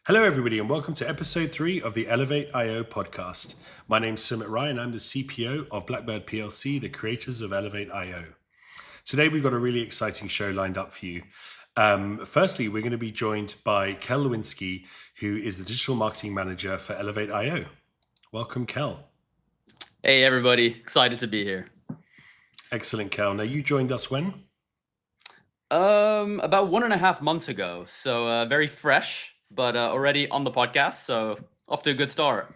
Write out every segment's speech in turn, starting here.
Hello, everybody, and welcome to episode 3 of the Elevate IO podcast. My name's Sumit and I'm the CPO of Blackbird PLC, the creators of Elevate IO. Today, we've got a really exciting show lined up for you. Firstly, we're going to be joined by Kell, Lowinsky, who is the digital marketing manager for Elevate IO. Welcome, Kell. Hey, everybody. Excited to be here. Excellent, Kell. Now, you joined us when? About 1.5 months ago. So very fresh, but already on the podcast. So off to a good start.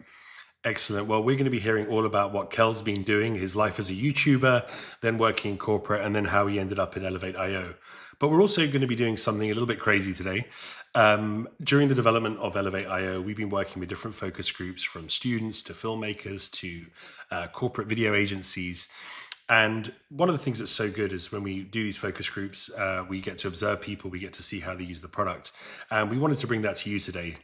Excellent. Well, we're going to be hearing all about what Kell's been doing, his life as a YouTuber, then working in corporate, and then how he ended up in Elevate IO. But we're also going to be doing something a little bit crazy today. During the development of Elevate IO, we've been working with different focus groups from students to filmmakers to corporate video agencies. And one of the things that's so good is when we do these focus groups, we get to observe people, we get to see how they use the product. And we wanted to bring that to you today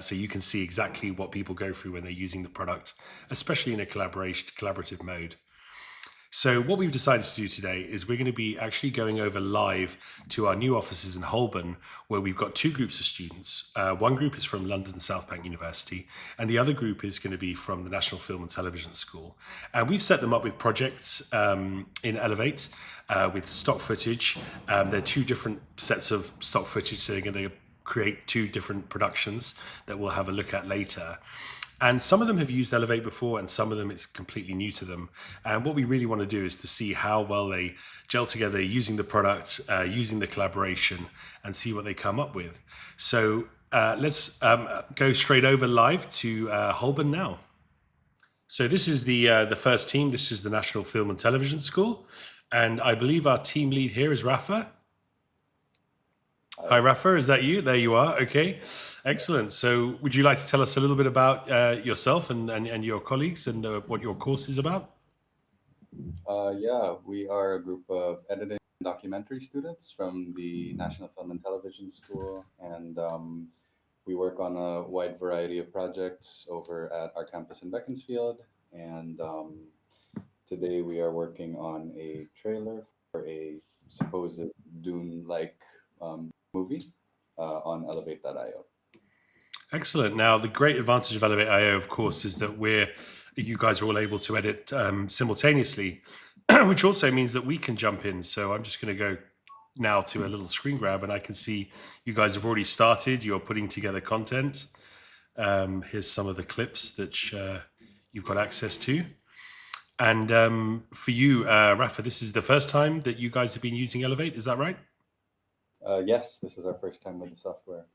so you can see exactly what people go through when they're using the product, especially in a collaborative mode. So what we've decided to do today is we're going to be actually going over live to our new offices in Holborn, where we've got 2 groups of students. One group is from London South Bank University, and the other group is going to be from the National Film and Television School. And we've set them up with projects in Elevate with stock footage. They're 2 different sets of stock footage, so they're going to create 2 different productions that we'll have a look at later. And some of them have used Elevate before, and some of them it's completely new to them. And what we really want to do is to see how well they gel together using the product, using the collaboration, and see what they come up with. So let's go straight over live to Holborn now. So this is the first team. This is the National Film and Television School. And I believe our team lead here is Rafa. Hi, Rafa, is that you? There you are. Okay, excellent. So would you like to tell us a little bit about yourself and your colleagues and what your course is about? Yeah, we are a group of editing and documentary students from the National Film and Television School, and we work on a wide variety of projects over at our campus in Beaconsfield. And today we are working on a trailer for a supposed Dune-like movie on Elevate.io. Excellent. Now, the great advantage of Elevate.io, of course, is that you guys are all able to edit simultaneously, which also means that we can jump in. So I'm just going to go now to a little screen grab, and I can see you guys have already started. You're putting together content. Here's some of the clips that you've got access to. And for you, Rafa, this is the first time that you guys have been using Elevate. Is that right? Yes, this is our first time with the software.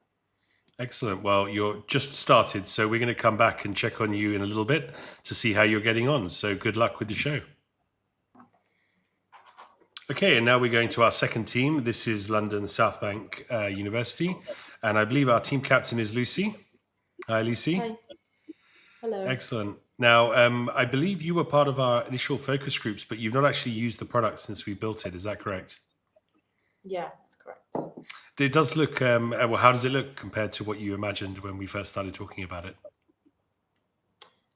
Excellent. Well, you're just started, so we're going to come back and check on you in a little bit to see how you're getting on. So good luck with the show. Okay, and now we're going to our second team. This is London South Bank University, and I believe our team captain is Lucy. Hi, Lucy. Hi. Hello. Excellent. Now, I believe you were part of our initial focus groups, but you've not actually used the product since we built it. Is that correct? Yeah, that's correct. It does look, well, how does it look compared to what you imagined when we first started talking about it?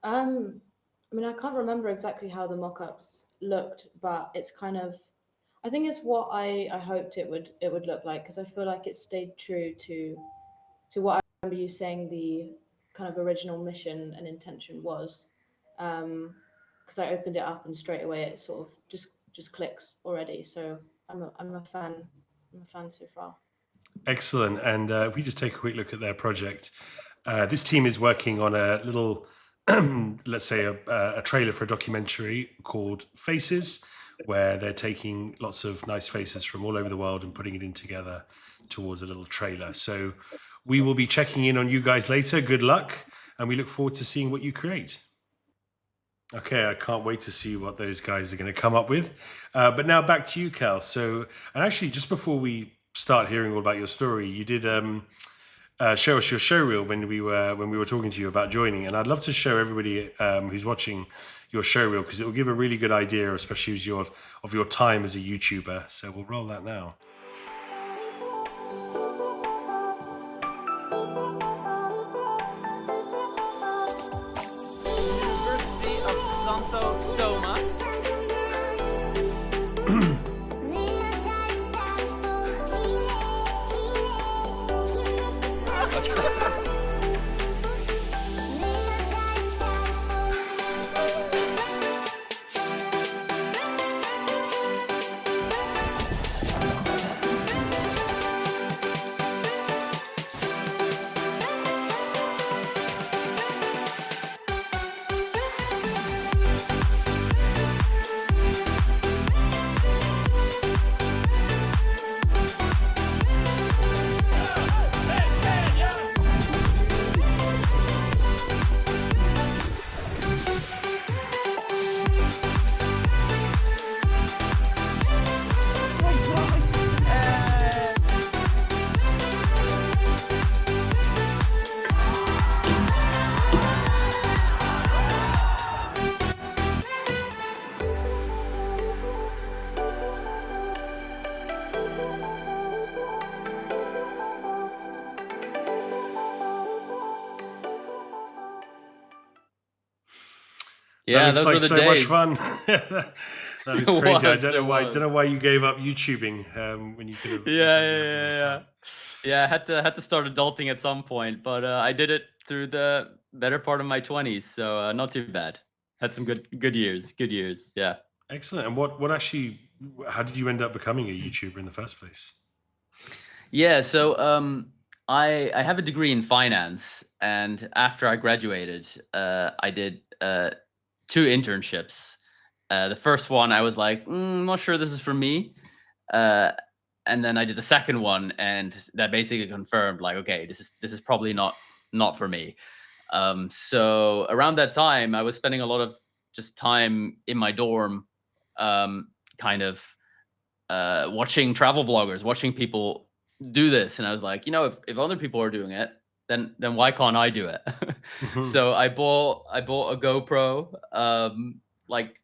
I mean, I can't remember exactly how the mock-ups looked, but it's kind of, I think it's what I hoped it would look like, because I feel like it stayed true to what I remember you saying the kind of original mission and intention was. Because I opened it up and straight away it sort of just clicks already. So I'm a fan. I'm a fan so far. Excellent. And if we just take a quick look at their project, this team is working on a little, let's say, a trailer for a documentary called Faces, where they're taking lots of nice faces from all over the world and putting it in together towards a little trailer. So we will be checking in on you guys later. Good luck. And we look forward to seeing what you create. Okay, I can't wait to see what those guys are going to come up with. But now back to you, Kell. So, and actually, just before we start hearing all about your story, you did show us your showreel when we were talking to you about joining, and I'd love to show everybody who's watching your showreel because it will give a really good idea, especially of your time as a YouTuber. So we'll roll that now. Yeah, looks those like were the so much days. fun. That is It crazy. I was, don't know it why. was. Don't know why you gave up YouTubing when you could have Yeah, easily yeah, went more yeah, fun. yeah. Yeah, I had to start adulting at some point, but I did it through the better part of my 20s, so not too bad. Had some good years, good years. Yeah. Excellent. And what actually? How did you end up becoming a YouTuber in the first place? Yeah, so I have a degree in finance, and after I graduated, I did two internships. The first one, I was like, not sure this is for me. Uh, and then I did the second one, and that basically confirmed, like, okay, this is probably not for me. So around that time, I was spending a lot of just time in my dorm, kind of watching travel vloggers, watching people do this, and I was like, if other people are doing it, then why can't I do it? Mhm. So I bought a GoPro, like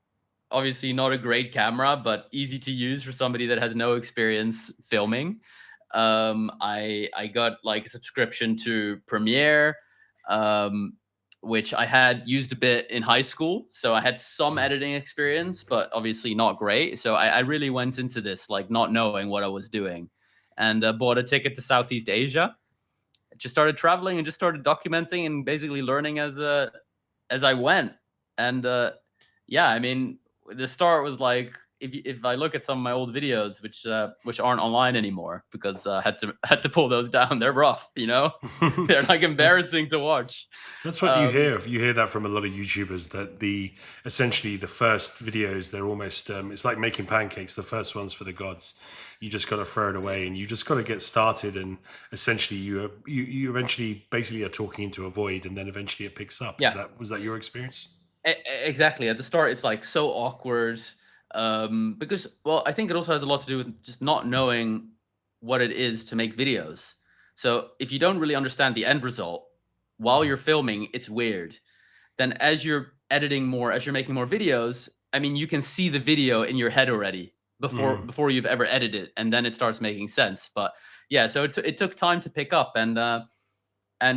obviously not a great camera, but easy to use for somebody that has no experience filming. I got like a subscription to Premiere, um, which I had used a bit in high school. So I had some editing experience, but obviously not great. So I really went into this like not knowing what I was doing, and bought a ticket to Southeast Asia. Just started traveling and just started documenting and basically learning as I went. And yeah, I mean, the start was like, if I look at some of my old videos, which aren't online anymore because had to pull those down. They're rough, they're like That's embarrassing to watch. that's what you Um, hear. You hear that from a lot of YouTubers that essentially the first videos they're almost it's like making pancakes. The first one's for the gods. You just got to throw it away, and you just got to get started. And essentially, you eventually basically are talking into a void, and then eventually it picks up. yeah, Was that your experience? exactly. At the start, it's like so awkward, because, well, I think it also has a lot to do with just not knowing what it is to make videos. So if you don't really understand the end result while you're filming, it's weird. Then as you're editing more, as you're making more videos, I mean, you can see the video in your head already before Mm, before you've ever edited it, and then it starts making sense. But yeah, so it took time to pick up, and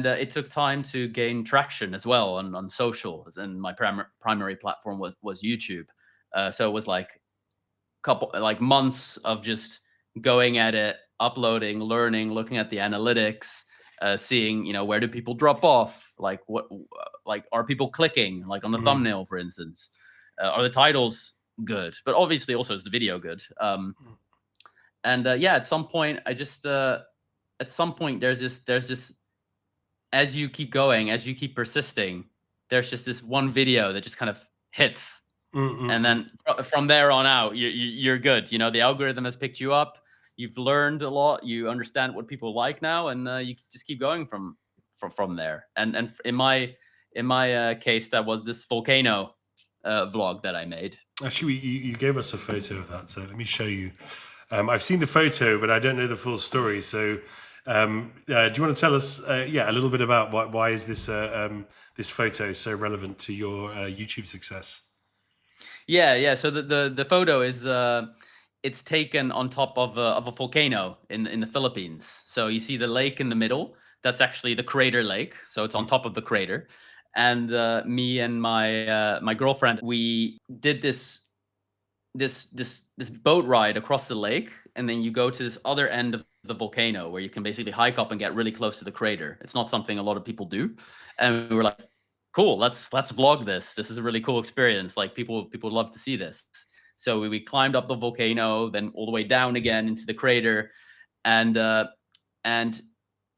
it took time to gain traction as well on social. And my primary platform was YouTube. So it was like couple like months of just going at it, uploading, learning, looking at the analytics, seeing, where do people drop off, like like are people clicking, like on the mm, thumbnail, for instance, are the titles good, but obviously also is the video good. And yeah, at some point I just at some point there's this as you keep going, as you keep persisting, there's just this one video that just kind of hits, mm, mm, and mm. then from there on out, you're good. The algorithm has picked you up. You've learned a lot. You understand what people like now, and you just keep going from there. And in my case, that was this volcano vlog that I made. Actually, you gave us a photo of that, so let me show you. I've seen the photo, but I don't know the full story. So, do you want to tell us, a little bit about why is this photo so relevant to your YouTube success? Yeah. So the photo is it's taken on top of a volcano in the Philippines. So you see the lake in the middle. That's actually the crater lake. So it's on top of the crater. And me and my girlfriend, we did this boat ride across the lake, and then you go to this other end of the volcano where you can basically hike up and get really close to the crater. It's not something a lot of people do, and we were like, cool, let's vlog this. This is a really cool experience. Like, people love to see this. So we climbed up the volcano, then all the way down again into the crater, and and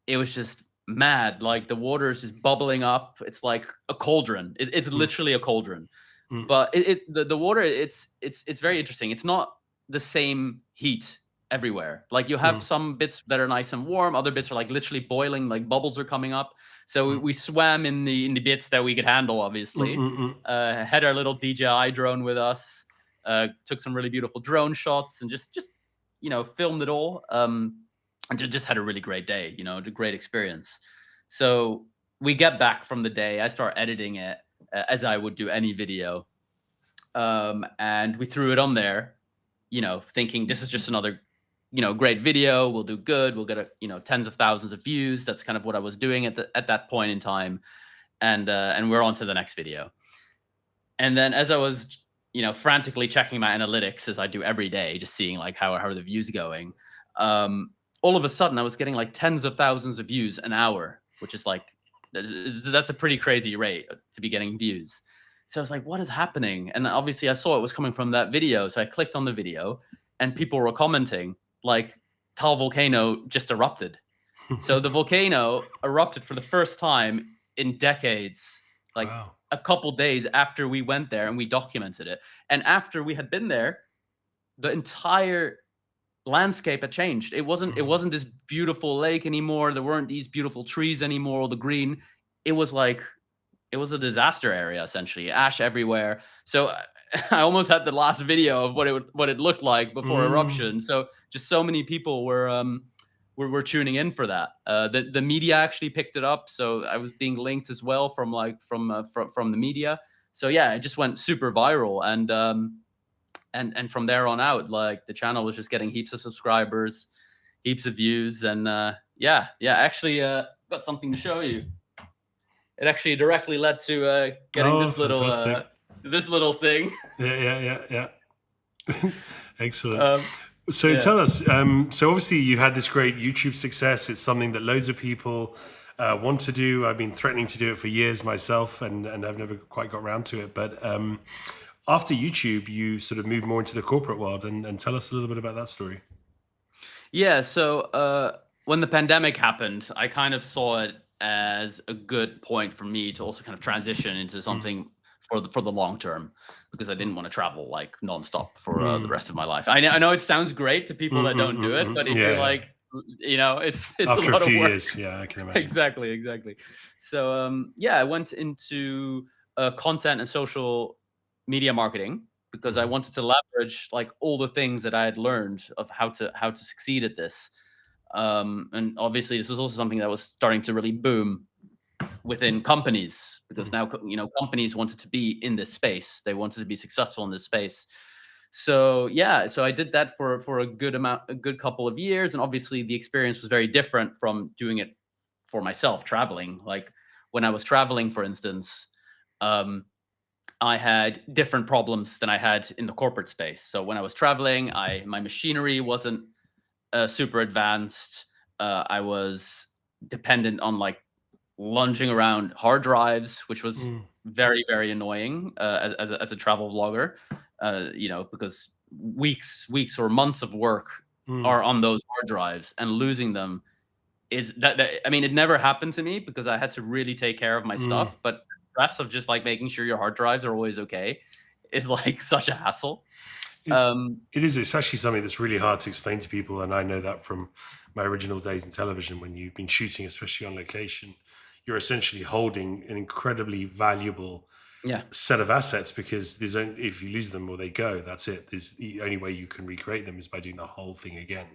it was just mad. Like, the water is just bubbling up. It's like a cauldron. It's Mm, literally a cauldron. mm, But the water, it's very interesting. It's not the same heat everywhere. Like, you have mm, some bits that are nice and warm, other bits are like literally boiling, like bubbles are coming up. So we, mm, we swam in the bits that we could handle, mm, obviously. mm, mm. Had our little DJI drone with us. Took some really beautiful drone shots, and just filmed it all. And just had a really great day. A great experience. So we get back from the day. I start editing it, as I would do any video. And we threw it on there, thinking this is just another, great video. We'll do good. We'll get tens of thousands of views. That's kind of what I was doing at that point in time. And we're on to the next video. And then as I was, frantically checking my analytics as I do every day, just seeing like how are the views going, um, all of a sudden I was getting like tens of thousands of views an hour, which is like that's a pretty crazy rate to be getting views. So I was like, what is happening? And obviously I saw it was coming from that video. So I clicked on the video and people were commenting like Tal volcano just erupted. So the volcano erupted for the first time in decades, like Wow. a couple days after we went there and we documented it. And after we had been there, the entire landscape had changed. It wasn't this beautiful lake anymore. There weren't these beautiful trees anymore, all the green. It was like it was a disaster area essentially, ash everywhere. So I almost had the last video of what it looked like before eruption. So just so many people were tuning in for that. The media actually picked it up, so I was being linked as well from the media. So yeah, it just went super viral, and from there on out, like the channel was just getting heaps of subscribers, heaps of views, and yeah. Actually, got something to show you. It actually directly led to getting Oh, this fantastic. little thing. Yeah. Excellent. So yeah. tell us, so obviously you had this great YouTube success. It's something that loads of people want to do. I've been threatening to do it for years myself, and I've never quite got around to it. But after YouTube, you sort of moved more into the corporate world, and tell us a little bit about that story. Yeah, so when the pandemic happened, I kind of saw it as a good point for me to also kind of transition into something for the long term, because I didn't want to travel like nonstop for the rest of my life. I know it sounds great to people that don't do it, but if you're like, it's After a lot a few of work. years, yeah, I can imagine. Exactly. So yeah, I went into content and social media marketing because I wanted to leverage like all the things that I had learned of how to succeed at this. And obviously, this was also something that was starting to really boom within companies, because now companies wanted to be in this space. They wanted to be successful in this space. So yeah, so I did that for a good couple of years, and obviously the experience was very different from doing it for myself traveling. Like when I was traveling, for instance, I had different problems than I had in the corporate space. So when I was traveling, my machinery wasn't super advanced. I was dependent on like lunging around hard drives, which was very, very annoying as a travel vlogger. Because weeks or months of work are on those hard drives, and losing them is that. I mean, it never happened to me because I had to really take care of my stuff. But the stress of just like making sure your hard drives are always okay is like such a hassle. It is. It's actually something that's really hard to explain to people, and I know that from my original days in television. When you've been shooting, especially on location, you're essentially holding an incredibly valuable set of assets, because there's only, if you lose them or they go, that's it. There's the only way you can recreate them is by doing the whole thing again.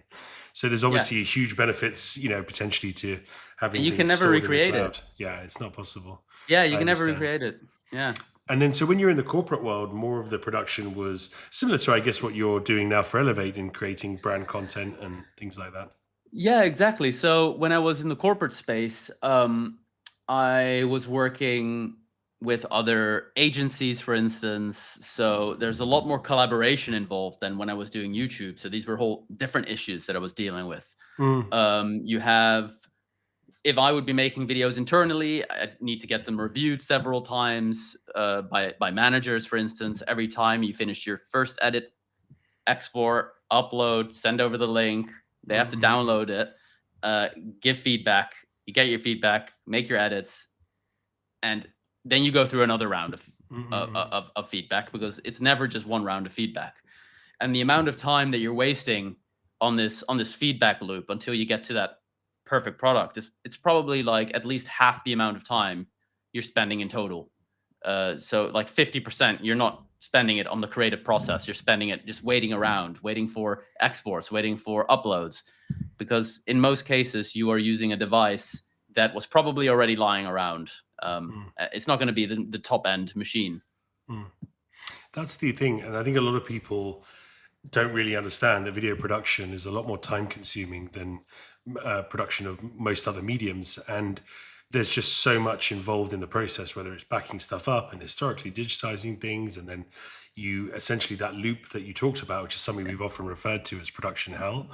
So there's obviously huge benefits, potentially to having. You can never recreate it. Yeah, it's not possible. Yeah, you can never recreate it. Yeah. And then, so when you're in the corporate world, more of the production was similar to, I guess, what you're doing now for Elevate in creating brand content and things like that. Yeah, exactly. So when I was in the corporate space, I was working with other agencies, for instance. So there's a lot more collaboration involved than when I was doing YouTube. So these were whole different issues that I was dealing with. You have, if I would be making videos internally, I'd need to get them reviewed several times by managers, for instance. Every time you finish your first edit, export, upload, send over the link, they have to download it, give feedback. You get your feedback, make your edits, and then you go through another round of feedback, because it's never just one round of feedback. And the amount of time that you're wasting on this feedback loop until you get to that perfect product it's probably like at least half the amount of time you're spending in total. So like 50% you're not spending it on the creative process, you're spending it just waiting around, waiting for exports, waiting for uploads, because in most cases you are using a device that was probably already lying around. It's not going to be the top end machine. That's the thing, and I think a lot of people don't really understand that video production is a lot more time consuming than production of most other mediums. And there's just so much involved in the process, whether it's backing stuff up and historically digitizing things, and then you essentially that loop that you talked about, which is something we've often referred to as production hell,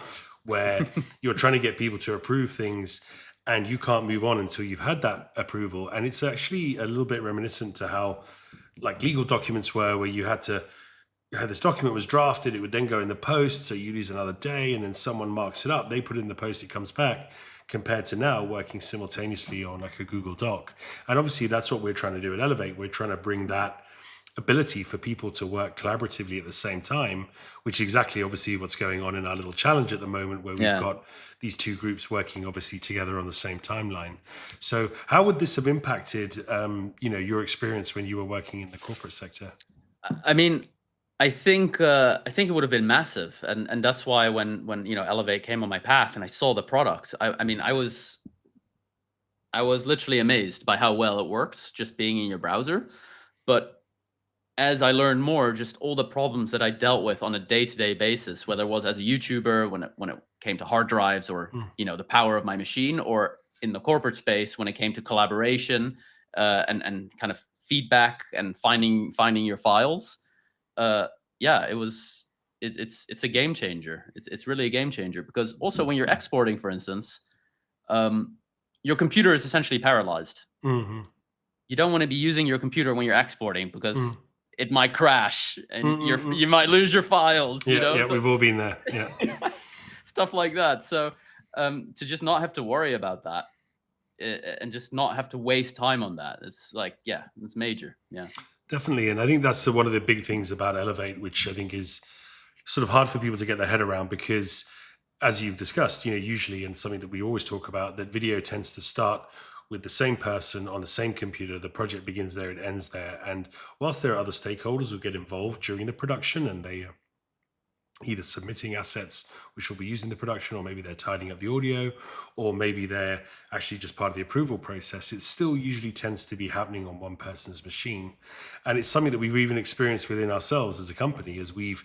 where you're trying to get people to approve things and you can't move on until you've had that approval. And it's actually a little bit reminiscent to how like legal documents were, where you had this document was drafted, it would then go in the post, so you lose another day, and then someone marks it up, they put it in the post, it comes back, compared to now working simultaneously on like a Google Doc. And obviously that's what we're trying to do at Elevate. We're trying to bring that ability for people to work collaboratively at the same time, which is exactly obviously what's going on in our little challenge at the moment, where we've Yeah. got these two groups working obviously together on the same timeline. So how would this have impacted your experience when you were working in the corporate sector? I mean, I think it would have been massive, and that's why when Elevate came on my path and I saw the product, I was literally amazed by how well it works just being in your browser. But as I learned more, just all the problems that I dealt with on a day-to-day basis, whether it was as a YouTuber when it came to hard drives or the power of my machine, or in the corporate space when it came to collaboration and kind of feedback and finding your files. It's a game changer. It's really a game changer, because also when you're exporting, for instance, your computer is essentially paralyzed. Mm-hmm. You don't want to be using your computer when you're exporting, because it might crash and you might lose your files. Yeah, So, we've all been there. Yeah. stuff like that. So to just not have to worry about that and just not have to waste time on that, it's like, it's major. Yeah. Definitely. And I think that's one of the big things about Elevate, which I think is sort of hard for people to get their head around, because as you've discussed, usually, and something that we always talk about, that video tends to start with the same person on the same computer. The project begins there, it ends there. And whilst there are other stakeholders who get involved during the production, and they are either submitting assets which will be used in the production, or maybe they're tidying up the audio, or maybe they're actually just part of the approval process, it still usually tends to be happening on one person's machine. And it's something that we've even experienced within ourselves as a company, as we've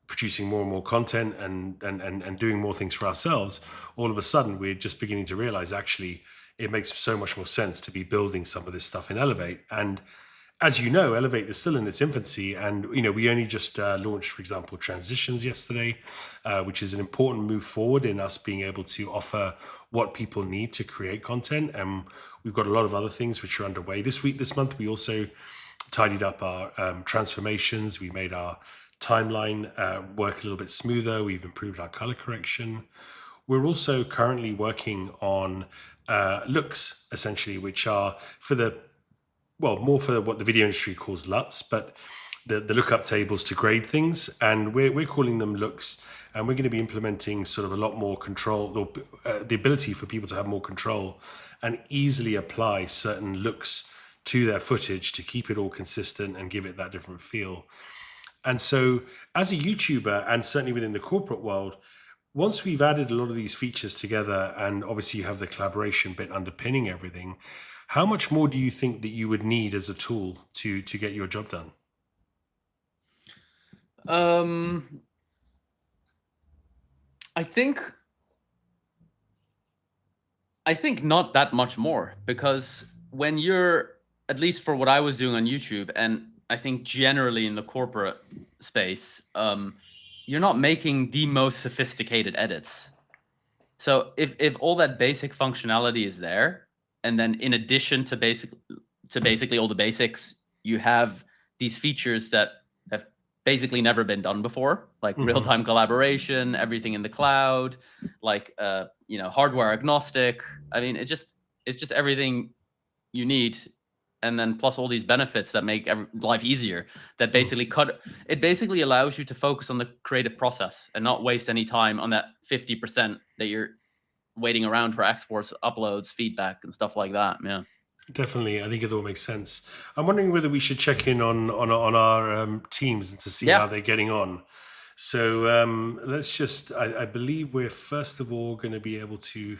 producing more and more content and doing more things for ourselves. All of a sudden, we're just beginning to realize, actually, it makes so much more sense to be building some of this stuff in Elevate. And as you know, Elevate is still in its infancy, and we only just launched, for example, Transitions yesterday, which is an important move forward in us being able to offer what people need to create content. And we've got a lot of other things which are underway this month. We also tidied up our transformations. We made our timeline work a little bit smoother. We've improved our color correction. We're also currently working on looks, essentially, which are more for what the video industry calls LUTs, but the lookup tables to grade things. And we're calling them looks. And we're going to be implementing sort of a lot more control, or the ability for people to have more control and easily apply certain looks to their footage to keep it all consistent and give it that different feel. And so as a YouTuber, and certainly within the corporate world, once we've added a lot of these features together, and obviously you have the collaboration bit underpinning everything, how much more do you think that you would need as a tool to get your job done? I think not that much more, because when you're, at least for what I was doing on YouTube, and I think generally in the corporate space, you're not making the most sophisticated edits. So if all that basic functionality is there, and then in addition to basically all the basics, you have these features that have basically never been done before, like real-time collaboration, everything in the cloud, like hardware agnostic. I mean, it's just everything you need. And then plus all these benefits that make life easier, that basically allows you to focus on the creative process and not waste any time on that 50% that you're waiting around for exports, uploads, feedback, and stuff like that. Yeah, definitely. I think it all makes sense. I'm wondering whether we should check in on our teams and to see how they're getting on. So let's just, I believe we're first of all going to be able to,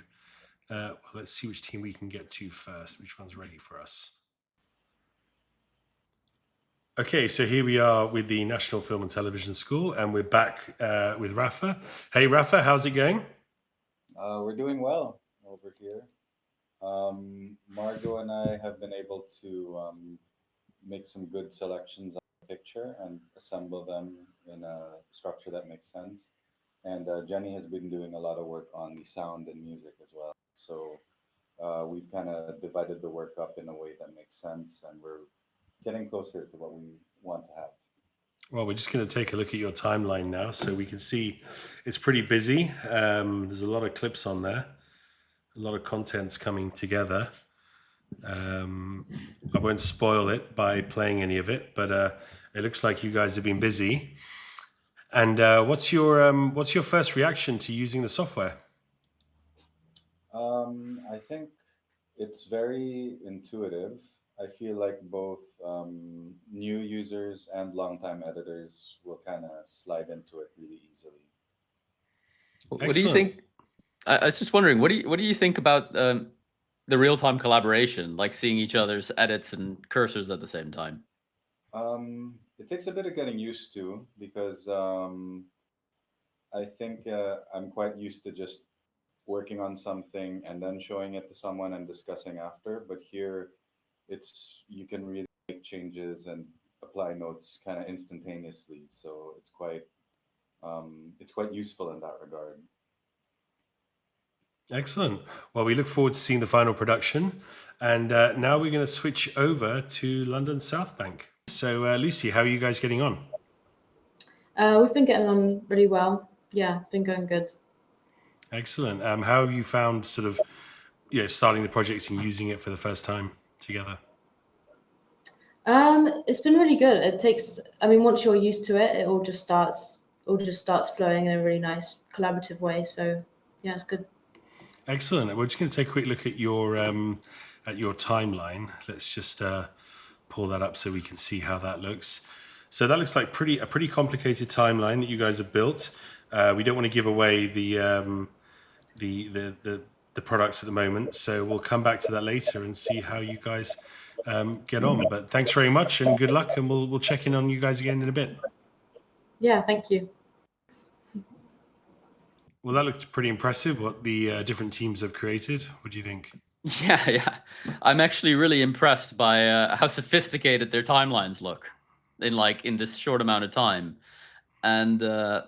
let's see which team we can get to first, which one's ready for us. Okay, so here we are with the National Film and Television School, and we're back with Rafa. Hey, Rafa, how's it going? We're doing well over here. Margot and I have been able to make some good selections of the picture and assemble them in a structure that makes sense. And Jenny has been doing a lot of work on the sound and music as well. So we've kind of divided the work up in a way that makes sense, and we're getting closer to what we want to have. Well, we're just going to take a look at your timeline now so we can see it's pretty busy. There's a lot of clips on there, a lot of content's coming together. I won't spoil it by playing any of it, but it looks like you guys have been busy. And what's your first reaction to using the software? I think it's very intuitive. I feel like both new users and longtime editors will kind of slide into it really easily. What do you think? I was just wondering, what do you think about the real-time collaboration, like seeing each other's edits and cursors at the same time? It takes a bit of getting used to, because I think I'm quite used to just working on something and then showing it to someone and discussing after. But here, you can really make changes and apply notes kind of instantaneously. So it's quite useful in that regard. Excellent. Well, we look forward to seeing the final production. And now we're going to switch over to London South Bank. So, Lucy, how are you guys getting on? We've been getting on really well. Yeah, it's been going good. Excellent. How have you found sort of, starting the project and using it for the first time together? It's been really good. Once you're used to it, it all just starts flowing in a really nice collaborative way. So yeah, it's good. Excellent. We're just going to take a quick look at your timeline. Let's just pull that up so we can see how that looks. So that looks like a pretty complicated timeline that you guys have built. We don't want to give away the products at the moment, so we'll come back to that later and see how you guys get on. But thanks very much and good luck, and we'll check in on you guys again in a bit. Yeah, thank you. Well, that looks pretty impressive, what the different teams have created. What do you think? Yeah. I'm actually really impressed by how sophisticated their timelines look in this short amount of time. And I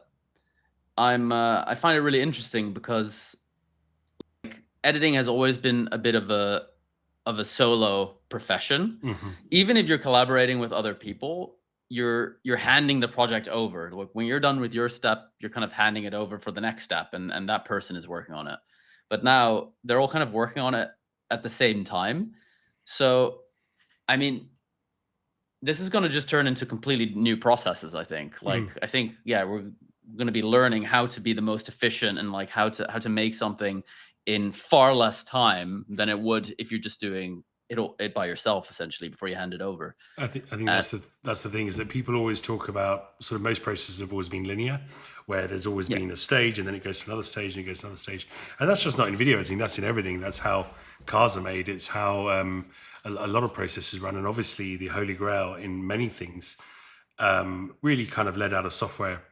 find it really interesting because editing has always been a bit of a solo profession. Mm-hmm. Even if you're collaborating with other people, you're handing the project over. Like when you're done with your step, you're kind of handing it over for the next step, and that person is working on it. But now they're all kind of working on it at the same time. So, I mean, this is going to just turn into completely new processes, I think. I think, yeah, we're going to be learning how to be the most efficient and like how to make something in far less time than it would if you're just doing it by yourself, essentially, before you hand it over. I think that's the thing, is that people always talk about sort of most processes have always been linear, where there's always been a stage and then it goes to another stage and it goes to another stage. And that's just not in video editing, that's in everything. That's how cars are made. It's how a lot of processes run. And obviously the holy grail in many things really kind of led out of software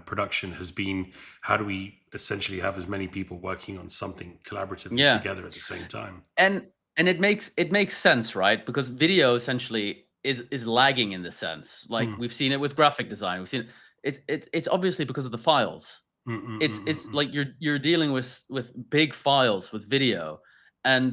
production has been, how do we essentially have as many people working on something collaboratively together at the same time? And it makes sense, right? Because video essentially is lagging in this sense. Like we've seen it with graphic design. We've seen it's obviously because of the files. It's like you're dealing with big files with video, and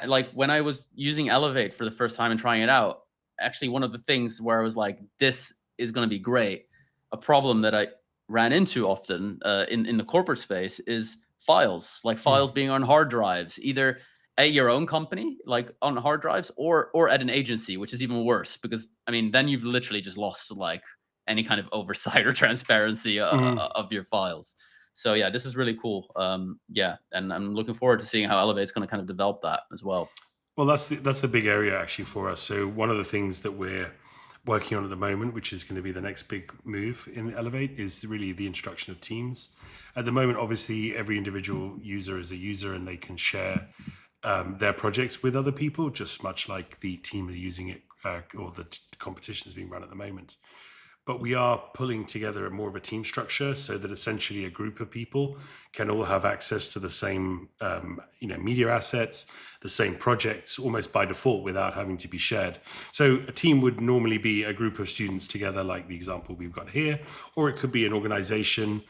like when I was using Elevate for the first time and trying it out, actually one of the things where I was like, this is going to be great. A problem that I ran into often in the corporate space is files, like files being on hard drives, either at your own company, like on hard drives, or at an agency, which is even worse, because I mean, then you've literally just lost like any kind of oversight or transparency of your files. So yeah, this is really cool. Yeah, and I'm looking forward to seeing how Elevate's going to kind of develop that as well. Well, that's a big area actually for us. So one of the things that we're working on at the moment, which is going to be the next big move in Elevate, is really the introduction of teams. At the moment, obviously, every individual user is a user and they can share their projects with other people, just much like the team are using it or the competition is being run at the moment. but we are pulling together more of a team structure so that essentially a group of people can all have access to the same media assets, the same projects, almost by default without having to be shared. So a team would normally be a group of students together, like the example we've got here, or it could be an organization,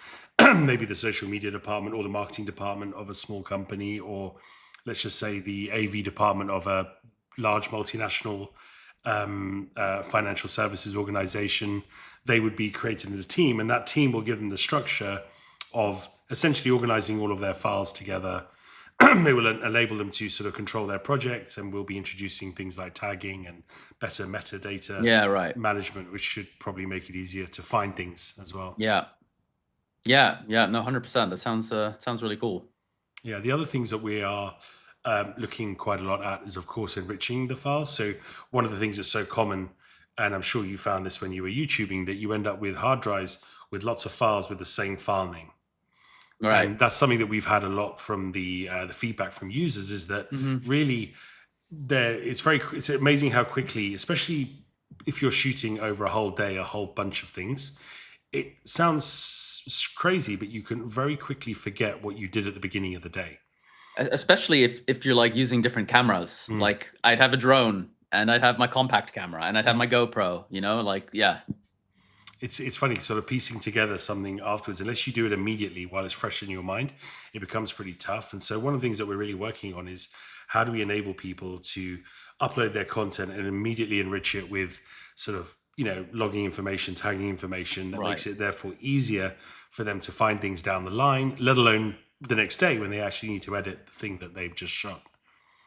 maybe the social media department or the marketing department of a small company, or let's just say the AV department of a large multinational financial services organization. They would be created as a team, and that team will give them the structure of essentially organizing all of their files together. It will enable them to sort of control their projects, and we'll be introducing things like tagging and better metadata Yeah, right. management, which should probably make it easier to find things as well. Yeah, no, 100%. That sounds really cool. Yeah, the other things that we are looking quite a lot at is, of course, enriching the files. So one of the things that's so common, and I'm sure you found this when you were YouTubing, that you end up with hard drives with lots of files with the same file name. Right. And that's something that we've had a lot from the feedback from users, is that really it's amazing how quickly, especially if you're shooting over a whole day, a whole bunch of things, it sounds crazy, but you can very quickly forget what you did at the beginning of the day. Especially if you're like using different cameras. Like I'd have a drone and I'd have my compact camera and I'd have my GoPro, like, yeah. It's funny sort of piecing together something afterwards. Unless you do it immediately while it's fresh in your mind, it becomes pretty tough. And so one of the things that we're really working on is how do we enable people to upload their content and immediately enrich it with sort of, logging information, tagging information that makes it therefore easier for them to find things down the line, let alone the next day when they actually need to edit the thing that they've just shot.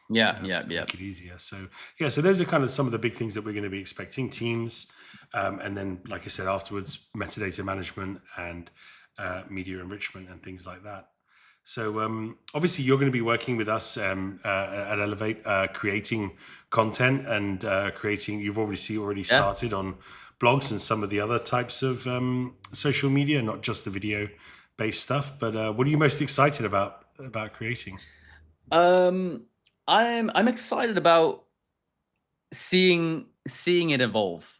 Yeah. Make it easier. So those are kind of some of the big things that we're going to be expecting. Teams, and then, like I said, afterwards, metadata management and media enrichment and things like that. So obviously, you're going to be working with us at Elevate, creating content and creating. You've already started on blogs and some of the other types of social media, not just the video-based stuff. But what are you most excited about creating? I'm excited about seeing it evolve,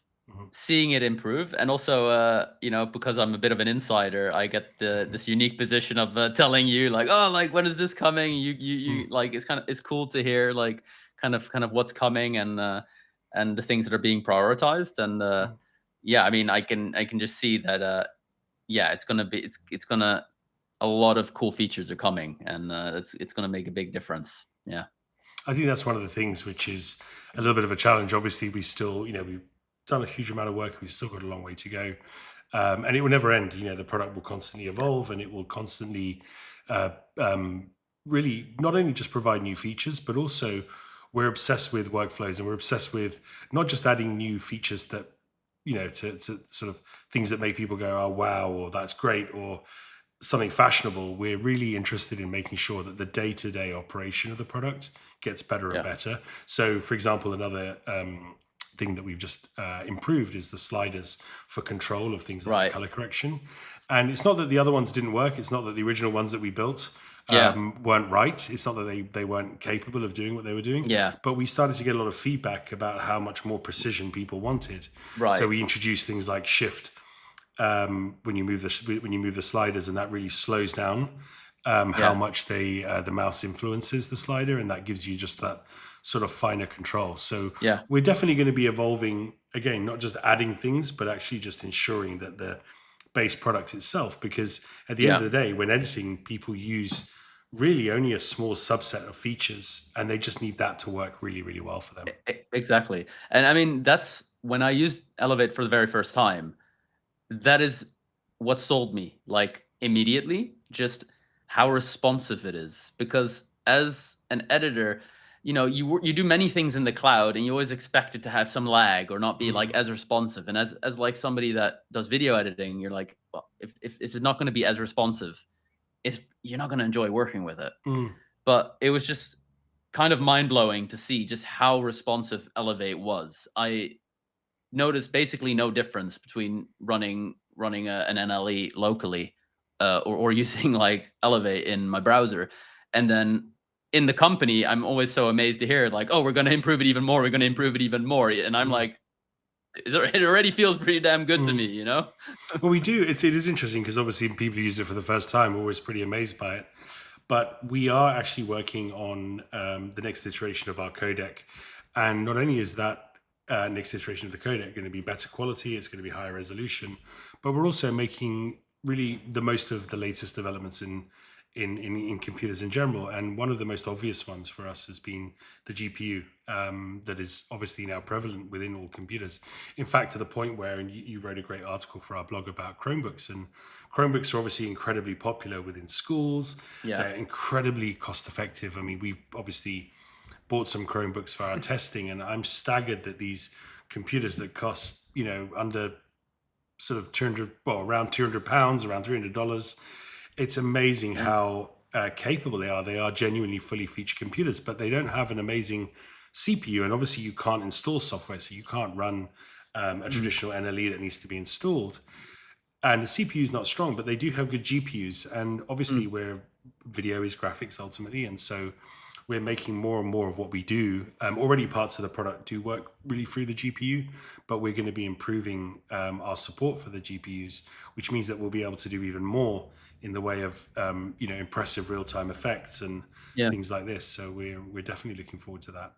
seeing it improve, and also because I'm a bit of an insider, I get this unique position of telling you like, oh, like when is this coming? You like it's cool to hear like kind of what's coming and the things that are being prioritized, and I mean I can just see that it's gonna a lot of cool features are coming, and it's gonna make a big difference. Yeah. I think that's one of the things which is a little bit of a challenge. Obviously, we still, we've done a huge amount of work. We've still got a long way to go. And it will never end. The product will constantly evolve, and it will constantly really not only just provide new features, but also we're obsessed with workflows, and we're obsessed with not just adding new features that, to sort of things that make people go, oh, wow, or that's great, or something fashionable. We're really interested in making sure that the day-to-day operation of the product gets better and better. So, for example, another thing that we've just improved is the sliders for control of things like color correction. And it's not that the other ones didn't work. It's not that the original ones that we built weren't right. It's not that they weren't capable of doing what they were doing. Yeah. But we started to get a lot of feedback about how much more precision people wanted. Right. So we introduced things like shift when you move the sliders, and that really slows down how much the mouse influences the slider, and that gives you just that sort of finer control. So we're definitely going to be evolving, again, not just adding things, but actually just ensuring that the base product itself, because at the end of the day, when editing, people use really only a small subset of features, and they just need that to work really, really well for them. Exactly. And I mean, that's when I used Elevate for the very first time, that is what sold me, like immediately, just how responsive it is. Because as an editor, you do many things in the cloud, and you always expect it to have some lag or not be like as responsive. And as like somebody that does video editing, you're like, well, if it's not going to be as responsive, you're not going to enjoy working with it. But it was just kind of mind-blowing to see just how responsive Elevate was. I noticed basically no difference between running an NLE locally or using like Elevate in my browser. And then in the company, I'm always so amazed to hear like, oh, we're going to improve it even more. We're going to improve it even more. And I'm like, it already feels pretty damn good to me, you know? Well, we do. It is interesting because obviously people who use it for the first time are always pretty amazed by it. But we are actually working on the next iteration of our codec. And not only is that next iteration of the codec going to be better quality, it's going to be higher resolution, but we're also making really the most of the latest developments in computers in general. And one of the most obvious ones for us has been the GPU that is obviously now prevalent within all computers. In fact, to the point where, and you wrote a great article for our blog about Chromebooks, and Chromebooks are obviously incredibly popular within schools. Yeah. They're incredibly cost effective. I mean, we've obviously bought some Chromebooks for our testing, and I'm staggered that these computers that cost, under sort of 200, well, around £200, around $300, it's amazing how capable they are. They are genuinely fully featured computers, but they don't have an amazing CPU. And obviously you can't install software, so you can't run a traditional NLE that needs to be installed. And the CPU is not strong, but they do have good GPUs. And obviously where video is graphics ultimately. And so we're making more and more of what we do. Already parts of the product do work really through the GPU, but we're going to be improving our support for the GPUs, which means that we'll be able to do even more in the way of impressive real-time effects and things like this. So we're definitely looking forward to that.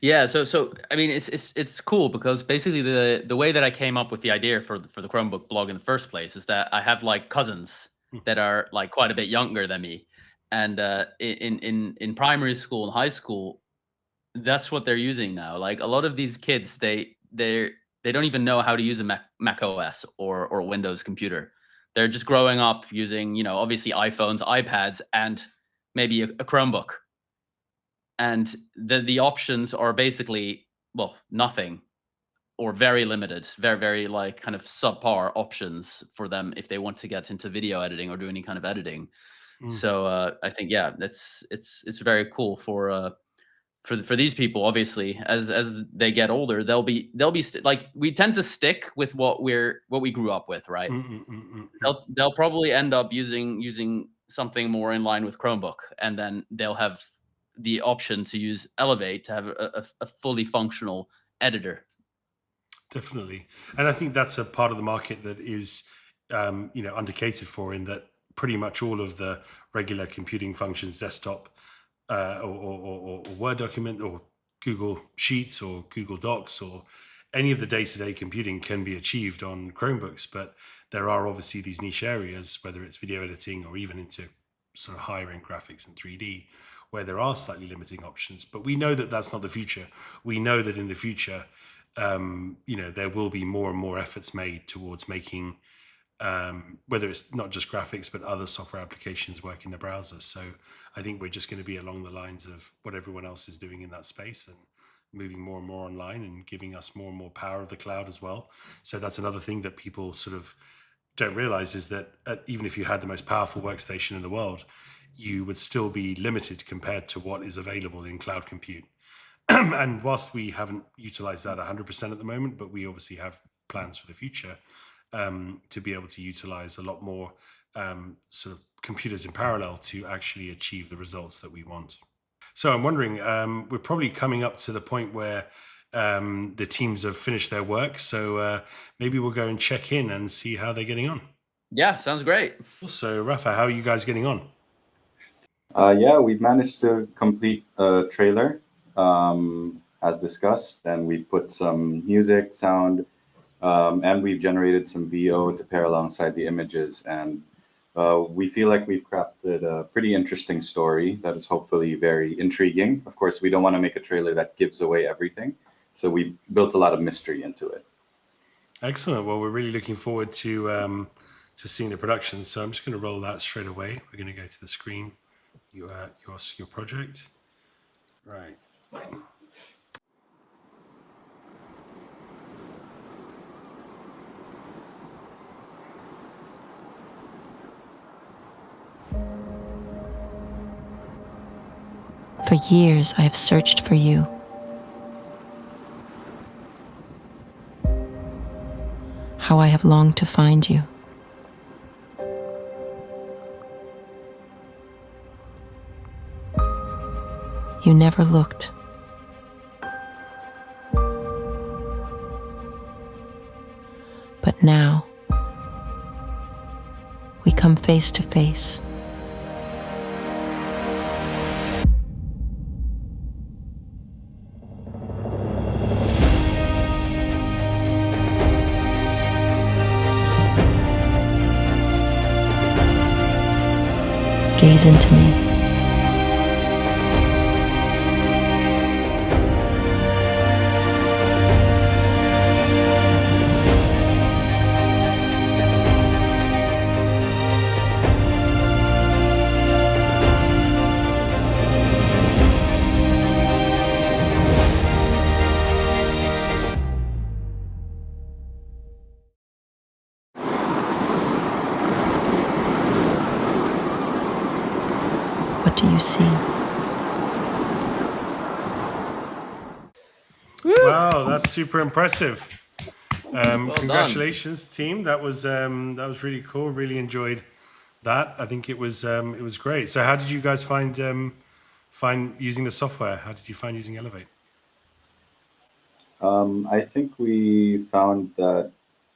Yeah, so I mean, it's cool because basically the way that I came up with the idea for the Chromebook blog in the first place is that I have like cousins that are like quite a bit younger than me, and in primary school and high school, that's what they're using now. Like a lot of these kids, they don't even know how to use a Mac OS or a Windows computer. They're just growing up using, obviously iPhones, iPads, and maybe a Chromebook. And the options are basically, well, nothing or very limited, very, very like kind of subpar options for them if they want to get into video editing or do any kind of editing. So I think, yeah, it's very cool for these people. Obviously, as they get older, they'll be like, we tend to stick with what we grew up with, right? They'll probably end up using something more in line with Chromebook, and then they'll have the option to use Elevate to have a fully functional editor. Definitely. And I think that's a part of the market that is, undercatered for, in that pretty much all of the regular computing functions, desktop or Word document or Google Sheets or Google Docs or any of the day-to-day computing can be achieved on Chromebooks. But there are obviously these niche areas, whether it's video editing or even into sort of higher end graphics and 3D, where there are slightly limiting options. But we know that that's not the future. We know that in the future, there will be more and more efforts made towards making, whether it's not just graphics, but other software applications work in the browser. So I think we're just going to be along the lines of what everyone else is doing in that space, and moving more and more online and giving us more and more power of the cloud as well. So that's another thing that people sort of don't realize, is that even if you had the most powerful workstation in the world, you would still be limited compared to what is available in cloud compute. And whilst we haven't utilized that 100% at the moment, but we obviously have plans for the future to be able to utilize a lot more sort of computers in parallel to actually achieve the results that we want. So I'm wondering, we're probably coming up to the point where the teams have finished their work. So maybe we'll go and check in and see how they're getting on. Yeah, sounds great. So Rafa, how are you guys getting on? Yeah, we've managed to complete a trailer as discussed, and we've put some music, sound, and we've generated some VO to pair alongside the images. And we feel like we've crafted a pretty interesting story that is hopefully very intriguing. Of course, we don't want to make a trailer that gives away everything, so we built a lot of mystery into it. Excellent. Well, we're really looking forward to seeing the production. So I'm just going to roll that straight away. We're going to go to the screen, your project. Right. For years, I have searched for you. How I have longed to find you. You never looked. But now, we come face to face. Gaze into me. What do you see? Wow, that's super impressive. Well Congratulations, team. That was really cool. Really enjoyed that. I think it was great. So, how did you guys find using the software? How did you find using Elevate? I think we found that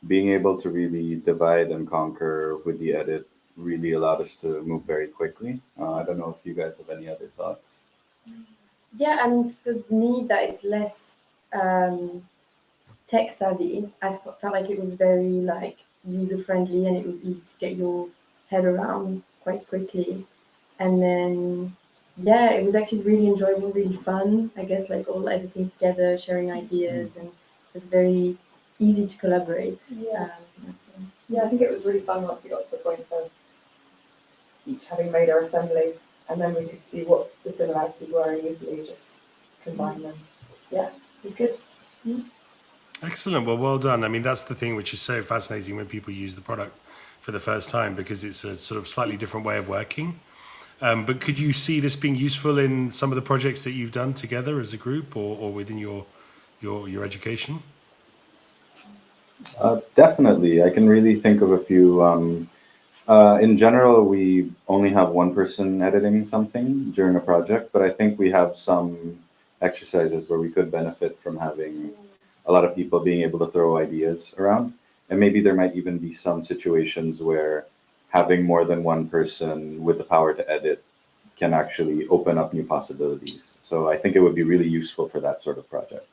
being able to really divide and conquer with the edit really allowed us to move very quickly. I don't know if you guys have any other thoughts. Yeah, I mean, for me, that is less tech savvy. I felt like it was very like user friendly, and it was easy to get your head around quite quickly. And then, yeah, it was actually really enjoyable, really fun. I guess like all editing together, sharing ideas, and it was very easy to collaborate. Yeah. That's it. Yeah, I think it was really fun once we got to the point of each having made our assembly, and then we could see what the similarities were and easily just combine them. Yeah, it was good. Excellent. Well done. I mean, that's the thing which is so fascinating when people use the product for the first time, because it's a sort of slightly different way of working. But could you see this being useful in some of the projects that you've done together as a group, or within your education? Definitely. I can really think of a few. In general, we only have one person editing something during a project, but I think we have some exercises where we could benefit from having a lot of people being able to throw ideas around. And maybe there might even be some situations where having more than one person with the power to edit can actually open up new possibilities. So I think it would be really useful for that sort of project.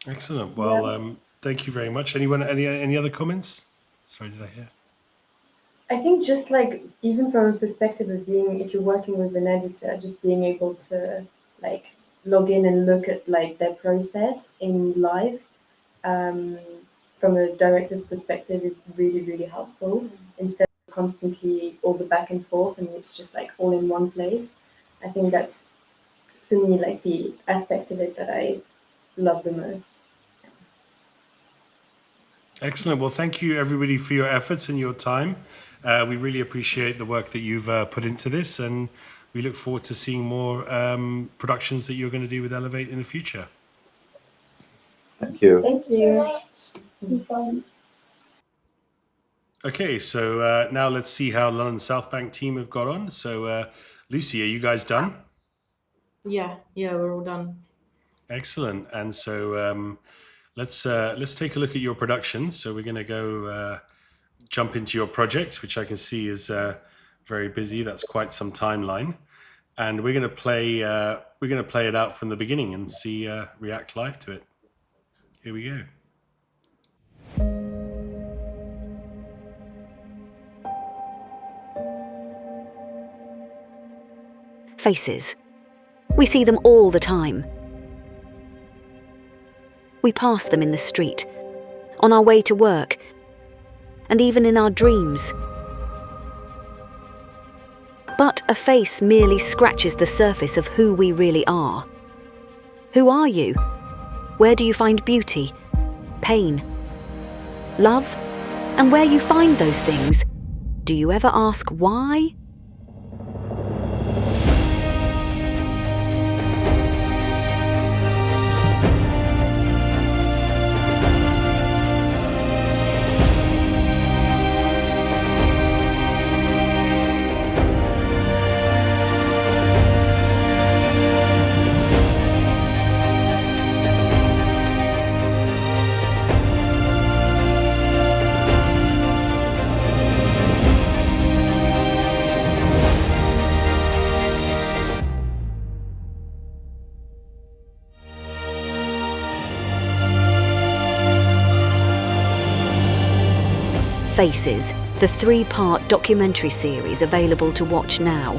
Excellent. Well, thank you very much. Anyone, any other comments? Sorry, did I hear? I think just like even from a perspective of being, if you're working with an editor, just being able to like log in and look at like their process in live from a director's perspective is really, really helpful. Instead of constantly all the back and forth, and it's just like all in one place. I think that's for me like the aspect of it that I love the most. Excellent. Well, thank you everybody for your efforts and your time. We really appreciate the work that you've put into this, and we look forward to seeing more productions that you're going to do with Elevate in the future. Thank you. Thank you. Fun. Okay, so now let's see how London South Bank team have got on. So, Lucy, are you guys done? Yeah, we're all done. Excellent. And so let's take a look at your production. So we're going to go jump into your project, which I can see is very busy. That's quite some timeline, and we're going to play it out from the beginning and see react live to it. Here we go. Faces. We see them all the time. We pass them in the street, on our way to work, and even in our dreams. But a face merely scratches the surface of who we really are. Who are you? Where do you find beauty, pain, love? And where you find those things, do you ever ask why? Faces, the 3-part documentary series available to watch now.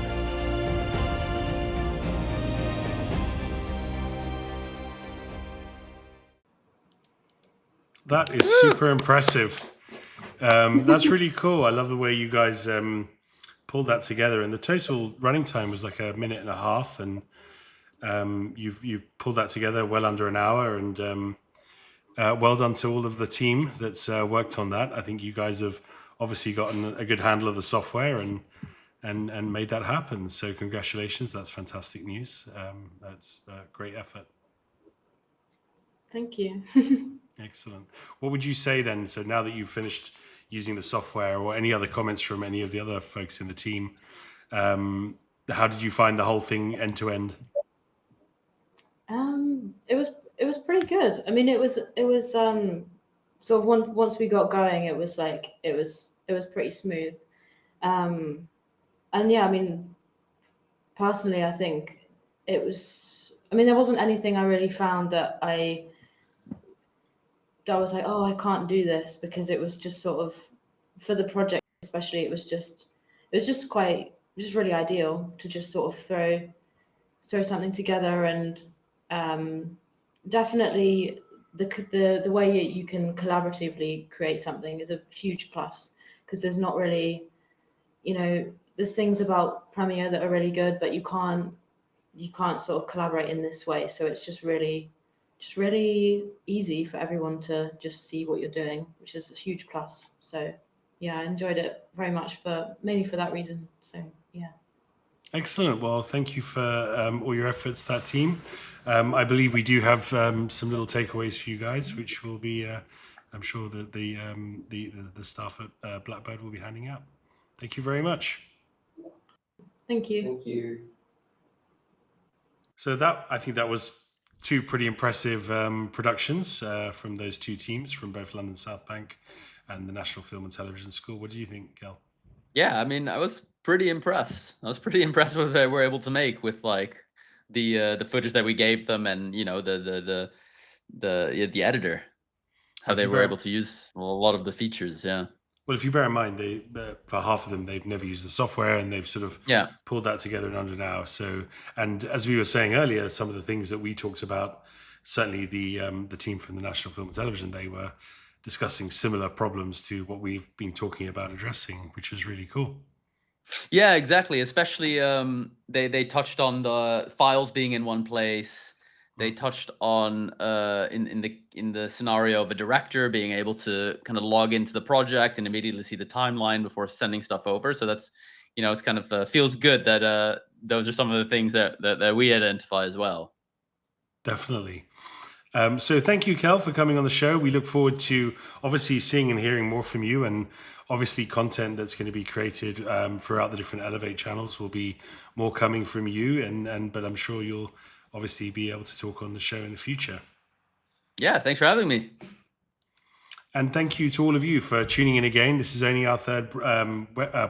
That is super impressive. That's really cool. I love the way you guys pulled that together. And the total running time was like 1.5 minutes. And you've pulled that together well under an hour. And well done to all of the team that's worked on that. I think you guys have obviously gotten a good handle of the software and made that happen. So congratulations. That's fantastic news. That's a great effort. Thank you. Excellent. What would you say then? So now that you've finished using the software, or any other comments from any of the other folks in the team, how did you find the whole thing end to end? It was pretty good. I mean, it was sort of once we got going, it was pretty smooth. And yeah, I mean, personally, I think it was. I mean, there wasn't anything I really found that I was like, oh, I can't do this, because it was just sort of, for the project especially, it was just really ideal to just sort of throw something together. And definitely the way you can collaboratively create something is a huge plus, because there's not really, there's things about Premiere that are really good, but you can't sort of collaborate in this way. So it's just really easy for everyone to just see what you're doing, which is a huge plus. So yeah, I enjoyed it very much mainly for that reason. So yeah. Excellent. Well, thank you for all your efforts, that team. I believe we do have some little takeaways for you guys, which will be, I'm sure that the staff at Blackbird will be handing out. Thank you very much. Thank you. Thank you. So I think that was 2 pretty impressive productions from those 2 teams from both London South Bank and the National Film and Television School. What do you think, Kell? Yeah, I mean, I was pretty impressed. I was pretty impressed with what they were able to make with like the footage that we gave them, and the editor, how they were able to use a lot of the features. Yeah. Well, if you bear in mind, for half of them, they've never used the software, and they've sort of pulled that together in under an hour. So, and as we were saying earlier, some of the things that we talked about, certainly the team from the National Film and Television, they were discussing similar problems to what we've been talking about addressing, which was really cool. Yeah, exactly. Especially they touched on the files being in one place. They touched on in the scenario of a director being able to kind of log into the project and immediately see the timeline before sending stuff over. So that's, it's kind of feels good that those are some of the things that we identify as well. Definitely. So thank you, Kell, for coming on the show. We look forward to obviously seeing and hearing more from you, and obviously content that's going to be created throughout the different Elevate channels will be more coming from you, but I'm sure you'll obviously be able to talk on the show in the future. Yeah, thanks for having me. And thank you to all of you for tuning in again. This is only our 3rd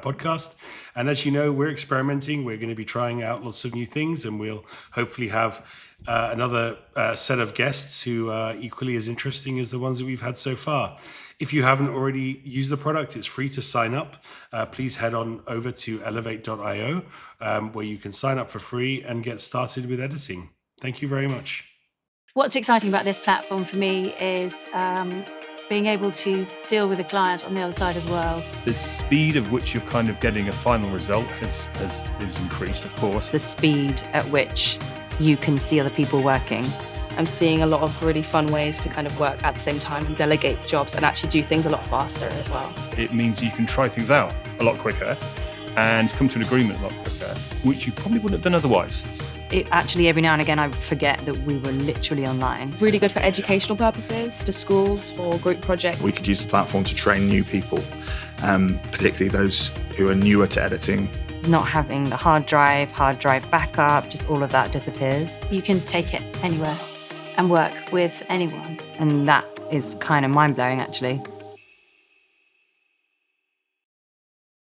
podcast. And as you know, we're experimenting. We're going to be trying out lots of new things, and we'll hopefully have another set of guests who are equally as interesting as the ones that we've had so far. If you haven't already used the product, it's free to sign up. Please head on over to elevate.io, where you can sign up for free and get started with editing. Thank you very much. What's exciting about this platform for me is being able to deal with a client on the other side of the world. The speed of which you're kind of getting a final result has increased, of course. The speed at which you can see other people working. I'm seeing a lot of really fun ways to kind of work at the same time and delegate jobs and actually do things a lot faster as well. It means you can try things out a lot quicker and come to an agreement a lot quicker, which you probably wouldn't have done otherwise. It actually, every now and again, I forget that we were literally online. Really good for educational purposes, for schools, for group projects. We could use the platform to train new people, particularly those who are newer to editing. Not having the hard drive backup, just all of that disappears. You can take it anywhere and work with anyone. And that is kind of mind-blowing, actually.